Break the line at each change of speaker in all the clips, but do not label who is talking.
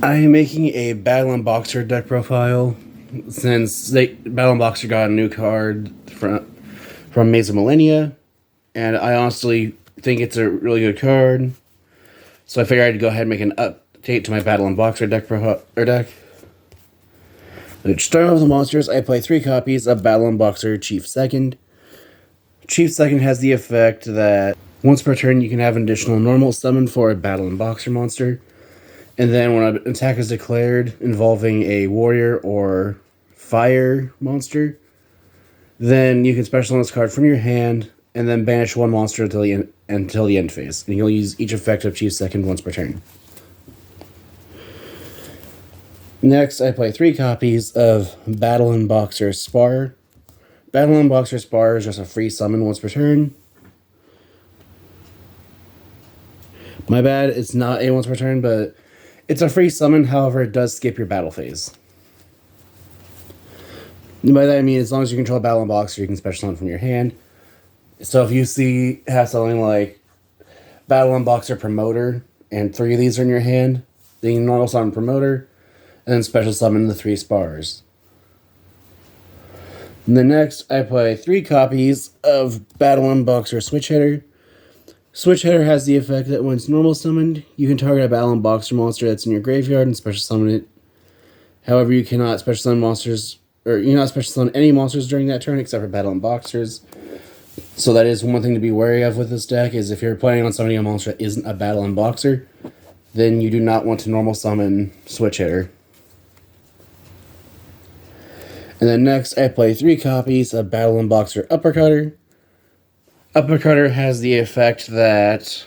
I am making a battlin Boxer deck profile since battlin Boxer got a new card from Millennia, and I honestly think it's a really good card. So I figured I'd go ahead and make an update to my battlin Boxer deck. Starting with the monsters, I play 3 copies of battlin Boxer Chief Second. Chief Second has the effect that once per turn you can have an additional normal summon for a battlin Boxer monster. And then when an attack is declared involving a warrior or fire monster, then you can special summon this card from your hand and then banish one monster until the end phase. And you'll use each effect of Chief Second once per turn. Next, I play 3 copies of battlin Boxer Spar. battlin Boxer Spar is just a free summon once per turn. My bad, it's not a once per turn, but it's a free summon, however, it does skip your battle phase. By that I mean, as long as you control a battlin Boxer, you can special summon from your hand. So if you have something like battlin Boxer Promoter, and 3 of these are in your hand, then you can normal summon Promoter, and then special summon the 3 Spars. And then next, I play 3 copies of battlin Boxer Switch Hitter. Switch Hitter has the effect that when it's normal summoned, you can target a battlin Boxer monster that's in your graveyard and special summon it. However, you cannot special summon monsters, or you cannot special summon any monsters during that turn except for battlin Boxers. So that is one thing to be wary of with this deck, is if you're planning on summoning a monster that isn't a battlin Boxer, then you do not want to normal summon Switch Hitter. And then next, I play 3 copies of battlin Boxer Uppercutter. Uppercutter has the effect that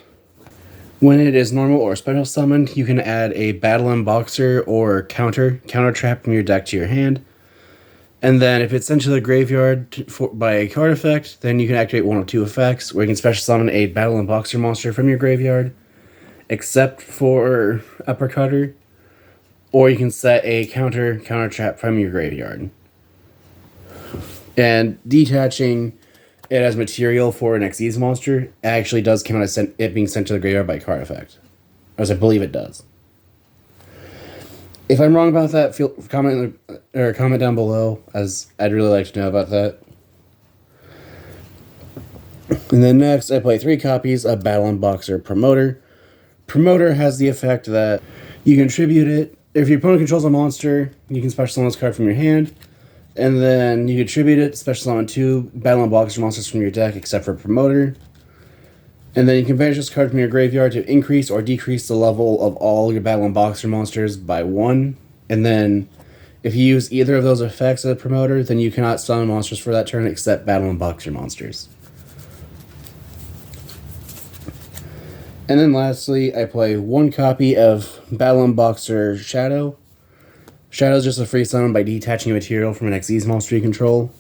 when it is normal or special summoned, you can add a battlin Boxer or counter trap from your deck to your hand. And then if it's sent to the graveyard by a card effect, then you can activate one of 2 effects, where you can special summon a battlin Boxer monster from your graveyard, except for Uppercutter, or you can set a counter trap from your graveyard. And detaching it as material for an Xyz monster actually does count as it being sent to the graveyard by card effect, as I believe it does. If I'm wrong about that, comment down below, as I'd really like to know about that. And then next, I play 3 copies of battlin Boxer Promoter. Promoter has the effect that you can tribute it. If your opponent controls a monster, you can special summon this card from your hand. And then you contribute it, special summon 2 battlin Boxer monsters from your deck, except for Promoter. And then you can banish this card from your graveyard to increase or decrease the level of all your battlin Boxer monsters by 1. And then if you use either of those effects of the Promoter, then you cannot summon monsters for that turn except battlin Boxer monsters. And then lastly, I play 1 copy of battlin Boxer Shadow. Shadow is just a free summon by detaching a material from an Xyz monster you control.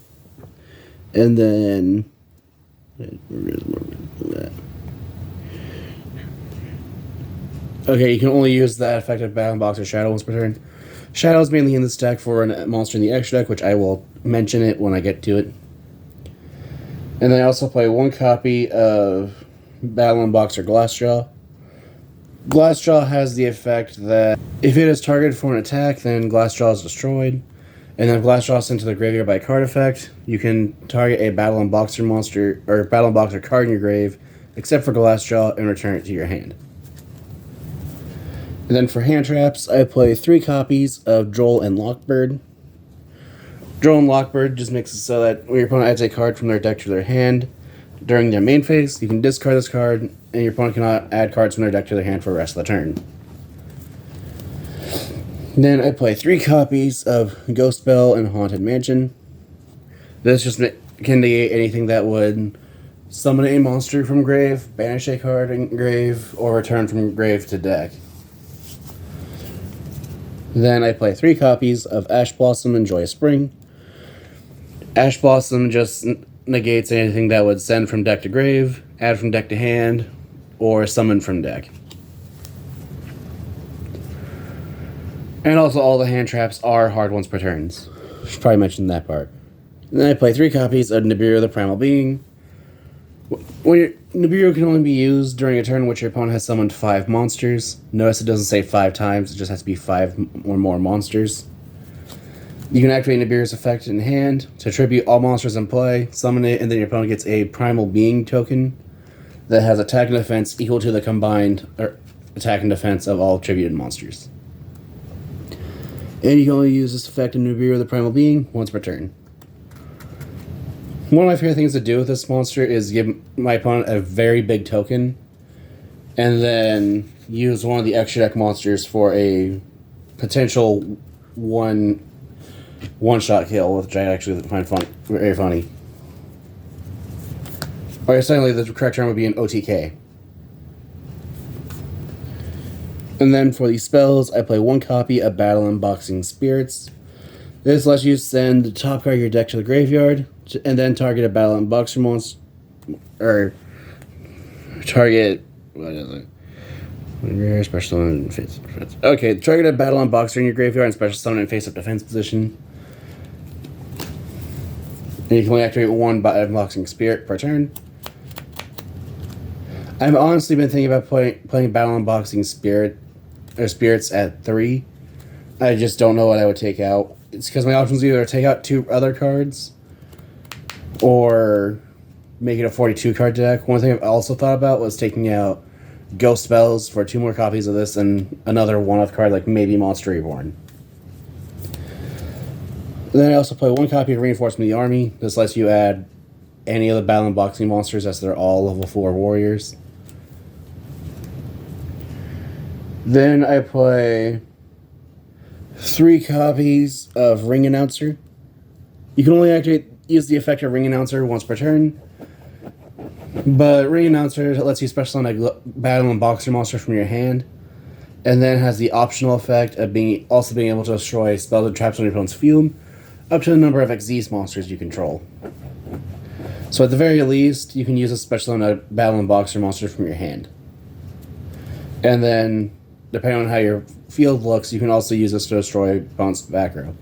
And then okay, you can only use that effect of battlin Boxer Shadow once per turn. Shadow is mainly in this deck for a monster in the extra deck, which I will mention it when I get to it. And then I also play 1 copy of battlin Boxer Glassjaw. Glassjaw has the effect that if it is targeted for an attack, then Glassjaw is destroyed. And then if Glassjaw is sent to the graveyard by card effect, you can target a battlin Boxer monster or battlin Boxer card in your grave, except for Glassjaw, and return it to your hand. And then for hand traps, I play 3 copies of Droll and Lockbird. Droll and Lockbird just makes it so that when your opponent adds a card from their deck to their hand during their main phase, you can discard this card, and your opponent cannot add cards from their deck to their hand for the rest of the turn. Then I play 3 copies of Ghost Bell and Haunted Mansion. This just can negate anything that would summon a monster from grave, banish a card in grave, or return from grave to deck. Then I play 3 copies of Ash Blossom and Joyous Spring. Ash Blossom just negates anything that would send from deck to grave, add from deck to hand, or summon from deck. And also all the hand traps are hard once per turns. Should probably mention that part. And then I play 3 copies of Nibiru the Primal Being. Nibiru can only be used during a turn in which your opponent has summoned 5 monsters. Notice it doesn't say 5 times, it just has to be 5 or more monsters. You can activate Nibiru's effect in hand to tribute all monsters in play, summon it, and then your opponent gets a Primal Being token that has attack and defense equal to the combined attack and defense of all tributed monsters. And you can only use this effect in Nibiru the Primal Being once per turn. One of my favorite things to do with this monster is give my opponent a very big token, and then use one of the extra deck monsters for a potential one-shot kill, which I actually find very funny. Or secondly, the correct term would be an OTK. And then for the spells, I play 1 copy of Battlin Boxing Spirits. This lets you send the top card of your deck to the graveyard, and then target a Battlin Boxer monster, or target, what is it? Special summon face up defense. Okay, target a Battlin Boxer in your graveyard and special summon in face up defense position. And you can only activate 1 Battlin Boxing Spirit per turn. I've honestly been thinking about playing Battlin Boxing Spirits at 3. I just don't know what I would take out. It's because my options either take out 2 other cards or make it a 42 card deck. One thing I've also thought about was taking out Ghost Spells for 2 more copies of this and another one-off card like maybe Monster Reborn. And then I also play 1 copy of Reinforcement of the Army. This lets you add any of the Battlin Boxing monsters as they're all level 4 warriors. Then I play 3 copies of Ring Announcer. You can only use the effect of Ring Announcer once per turn, but Ring Announcer lets you special summon a Battlin Boxer monster from your hand, and then has the optional effect of being able to destroy spells and traps on your opponent's field, up to the number of Xyz monsters you control. So at the very least, you can use a special summon a Battlin Boxer monster from your hand. And then, depending on how your field looks, you can also use this to destroy opponent's back row.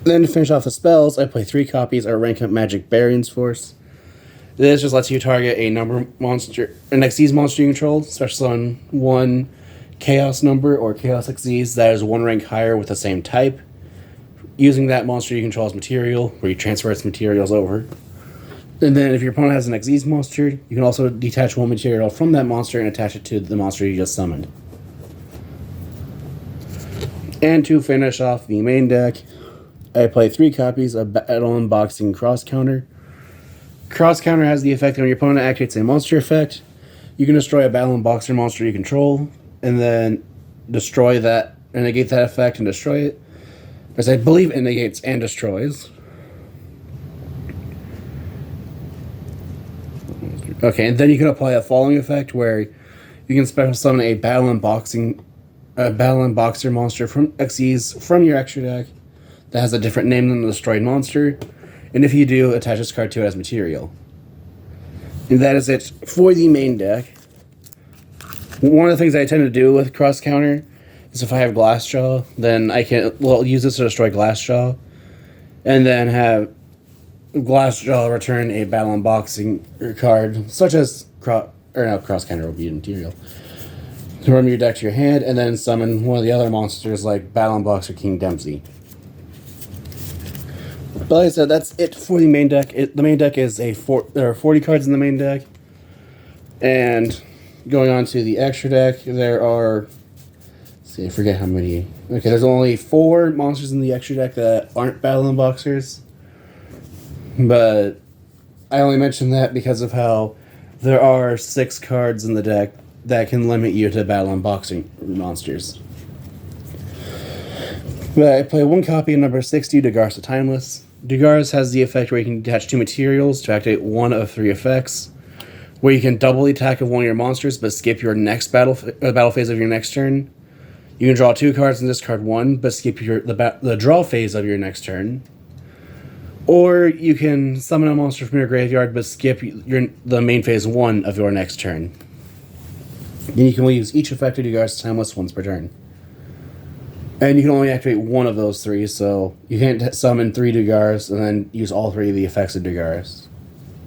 Then to finish off the spells, I play 3 copies of Rank Up Magic Barion's Force. This just lets you target a number monster, an Xyz monster you control, special on 1 Chaos number or Chaos Xyz that is 1 rank higher with the same type. Using that monster you control as material, where you transfer its materials over. And then if your opponent has an Xyz monster, you can also detach 1 material from that monster and attach it to the monster you just summoned. And to finish off the main deck, I play 3 copies of Battlin Boxing Cross Counter. Cross Counter has the effect that when your opponent activates a monster effect, you can destroy a Battlin Boxer monster you control, and then destroy that, and negate that effect and destroy it. As I believe it negates and destroys. Okay, and then you can apply a following effect where you can special summon a Battlin Boxer monster from Xyz from your extra deck that has a different name than the destroyed monster, and if you do, attach this card to it as material. And that is it for the main deck. One of the things I tend to do with Cross Counter is if I have Glassjaw, then I can use this to destroy Glassjaw, and then have Glassjaw return a Battlin Boxing card, such as Cross Counter will be material, to run your deck to your hand, and then summon one of the other monsters like Battlin Boxer King Dempsey. But like I said, that's it for the main deck. The main deck is there are 40 cards in the main deck, and going on to the extra deck, there are, let's see, I forget how many. Okay, there's only 4 monsters in the extra deck that aren't Battlin Boxers. But I only mention that because of how there are 6 cards in the deck that can limit you to Battlin Boxing monsters. But I play 1 copy of number 60, Dagars the Timeless. Dagars has the effect where you can attach 2 materials to activate 1 of 3 effects, where you can double the attack of one of your monsters but skip your next battle phase of your next turn. You can draw 2 cards and discard 1 but skip the draw phase of your next turn. Or you can summon a monster from your graveyard but skip the main phase 1 of your next turn. And you can only use each effect of Dagars the Timeless once per turn. And you can only activate one of those three, so you can't summon 3 Dugars and then use all 3 of the effects of Dugars.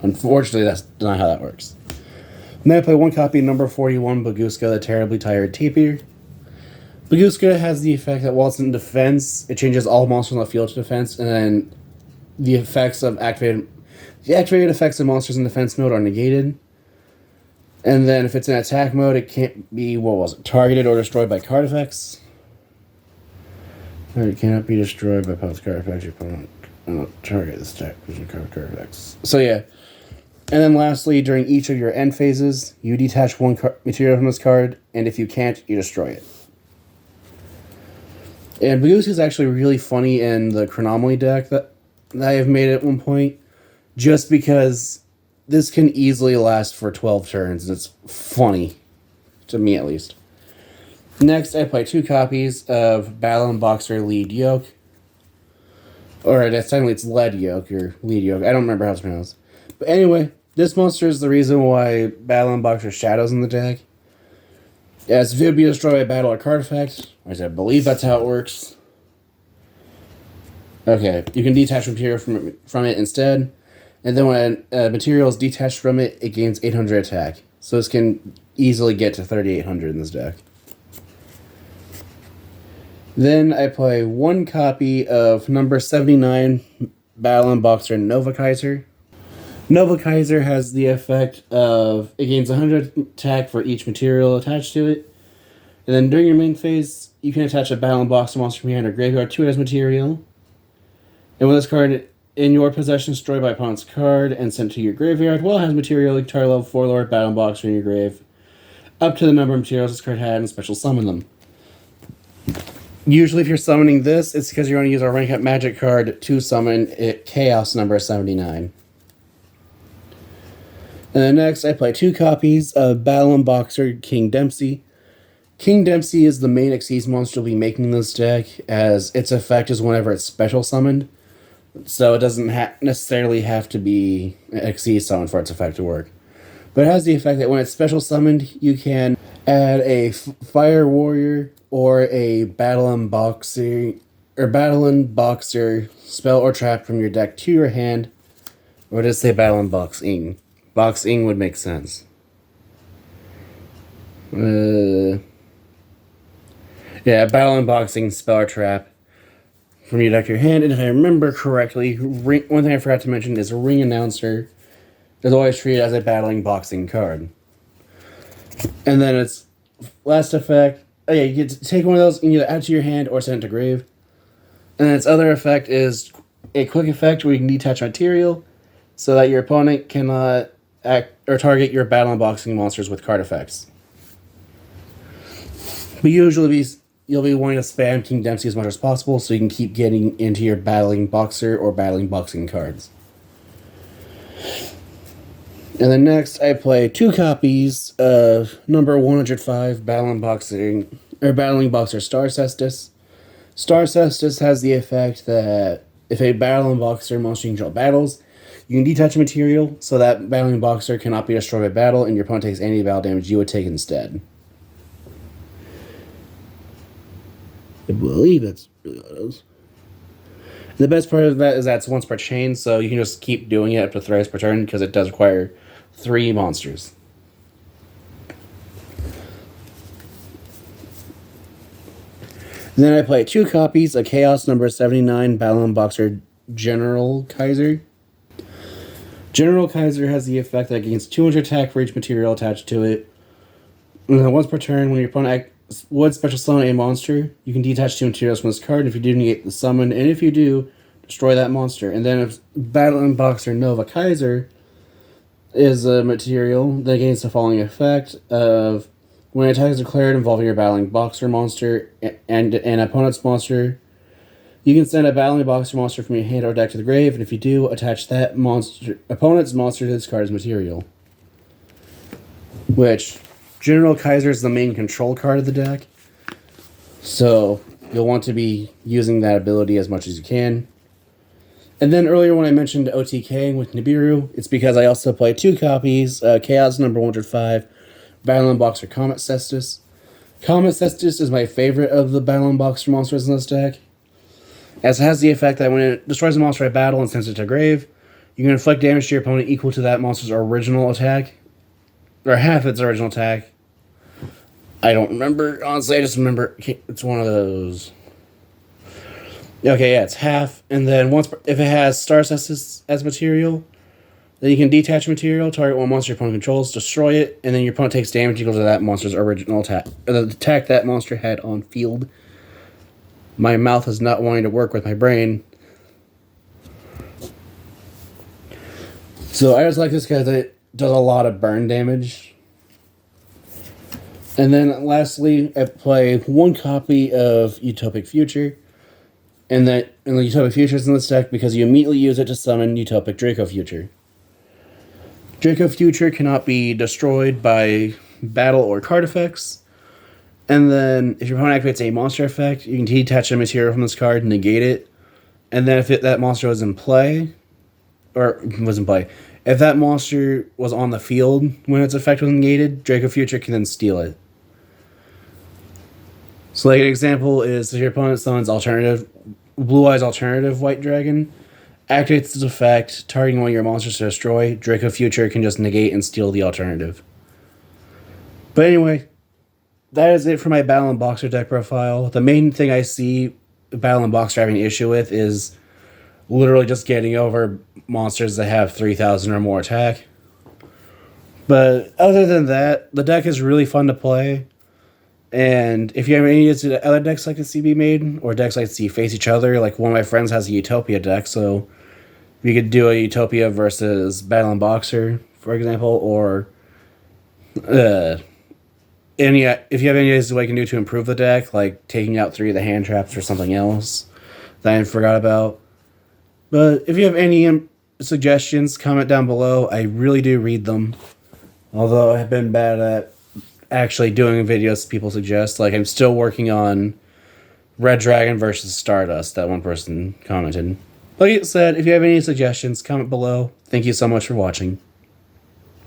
Unfortunately, that's not how that works. And then I play 1 copy number 41 Baguska, the Terribly Tired Tapir. Baguska has the effect that while it's in defense, it changes all monsters on the field to defense, and then the effects of activated effects of monsters in defense mode are negated. And then if it's in attack mode, it can't be, targeted or destroyed by card effects. Or it cannot be destroyed by opponent's card effects. Your opponent cannot target this attack using card effects. So yeah. And then lastly, during each of your end phases, you detach 1 material from this card, and if you can't, you destroy it. And Baguska is actually really funny in the Chronomaly deck that I have made at one point, just because this can easily last for 12 turns, and it's funny, to me at least. Next, I play 2 copies of Battlin Boxer Lead Yoke. Or that's technically it's Lead Yoke, or Lead Yoke. I don't remember how it's pronounced. But anyway, this monster is the reason why Battlin Boxer Shadows in the deck. As if it would be destroyed by a battle or card effect, I believe that's how it works. Okay, you can detach material from it instead. And then when material is detached from it, it gains 800 attack. So this can easily get to 3,800 in this deck. Then I play 1 copy of number 79 Battlin Boxer Nova Kaiser. Nova Kaiser has the effect of it gains 100 attack for each material attached to it. And then during your main phase, you can attach a Battlin Boxer monster from your hand or graveyard to it as material. And when this card in your possession is destroyed by opponent's card and sent to your graveyard, while it has material, you target level 4 Lord Battlin Boxer in your grave, up to the number of materials this card had, and special summon them. Usually if you're summoning this, it's because you're going to use a rank up magic card to summon it, Chaos number 79. And then next, I play 2 copies of Battlin Boxer King Dempsey. King Dempsey is the main Xyz monster you'll be making in this deck, as its effect is whenever it's special summoned. So it doesn't necessarily have to be an Xyz summon for its effect to work. But it has the effect that when it's special summoned, you can add a Fire Warrior or a Battlin Boxer spell or trap from your deck to your hand. Or just say Battlin Boxing. Boxing would make sense. Yeah, Battlin Boxing spell or trap from your deck to your hand. And if I remember correctly, one thing I forgot to mention is Ring Announcer is always treated as a Battling Boxing card. And then its last effect, you get to take one of those and either add to your hand or send it to grave. And then its other effect is a quick effect where you can detach material so that your opponent cannot act or target your Battlin Boxing monsters with card effects. But usually you'll be wanting to spam King Dempsey as much as possible so you can keep getting into your Battling Boxer or Battling Boxing cards. And then next, I play 2 copies of number 105 Battling Boxer Star Cestus. Star Cestus has the effect that if a Battling Boxer monster you control battles, you can detach material so that Battling Boxer cannot be destroyed by battle and your opponent takes any battle damage you would take instead. I believe that's really what it is. The best part of that is that's once per chain, so you can just keep doing it up to thrice per turn because it does require 3 monsters. Then I play 2 copies of Chaos number 79 Battlin Boxer General Kaiser. General Kaiser has the effect that gains 200 attack for each material attached to it. And then once per turn, when your opponent would special summon a monster, you can detach 2 materials from this card, and if you do, negate the summon, and if you do, destroy that monster. And then if Battlin Boxer Nova Kaiser is a material that gains the following effect of when an attack is declared involving your Battling Boxer monster and an opponent's monster, you can send a Battling Boxer monster from your hand or deck to the grave, and if you do, attach that opponent's monster to this card as material. Which, General Kaiser is the main control card of the deck, so you'll want to be using that ability as much as you can. And then earlier when I mentioned OTK with Nibiru, it's because I also play 2 copies, Chaos number 105, Battlin Boxer Comet Cestus. Comet Cestus is my favorite of the Battlin Boxer monsters in this deck, as it has the effect that when it destroys a monster at battle and sends it to grave, you can inflict damage to your opponent equal to that monster's original attack, or half its original attack. I don't remember, honestly, I just remember it's one of those. Okay, yeah, it's half, and then if it has Star Cestus as material, then you can detach material, target one monster your opponent controls, destroy it, and then your opponent takes damage equal to that monster's original attack. The attack that monster had on field. My mouth is not wanting to work with my brain. So I just like this because it does a lot of burn damage. And then lastly, I play one copy of Utopic Future. And the Utopic Future is in this deck because you immediately use it to summon Utopic Draco Future. Draco Future cannot be destroyed by battle or card effects. And then, if your opponent activates a monster effect, you can detach a material from this card and negate it. And then if that monster was in play, if that monster was on the field when its effect was negated, Draco Future can then steal it. So like an example is if your opponent summons Blue Eyes Alternative White Dragon, activates its effect, targeting one of your monsters to destroy, Draco Future can just negate and steal the alternative. But anyway, that is it for my Battlin Boxer deck profile. The main thing I see Battlin Boxer having an issue with is literally just getting over monsters that have 3,000 or more attack. But other than that, the deck is really fun to play. And if you have any other decks like to see be made, or decks like to see face each other, like one of my friends has a Utopia deck, so we could do a Utopia versus Battlin Boxer, for example, or if you have any ideas what I can do to improve the deck, like taking out 3 of the hand traps or something else that I forgot about. But if you have any suggestions, comment down below. I really do read them, although I've been bad at actually doing videos people suggest. Like, I'm still working on Red Dragon versus Stardust, that one person commented. Like I said, if you have any suggestions, comment below. Thank you so much for watching.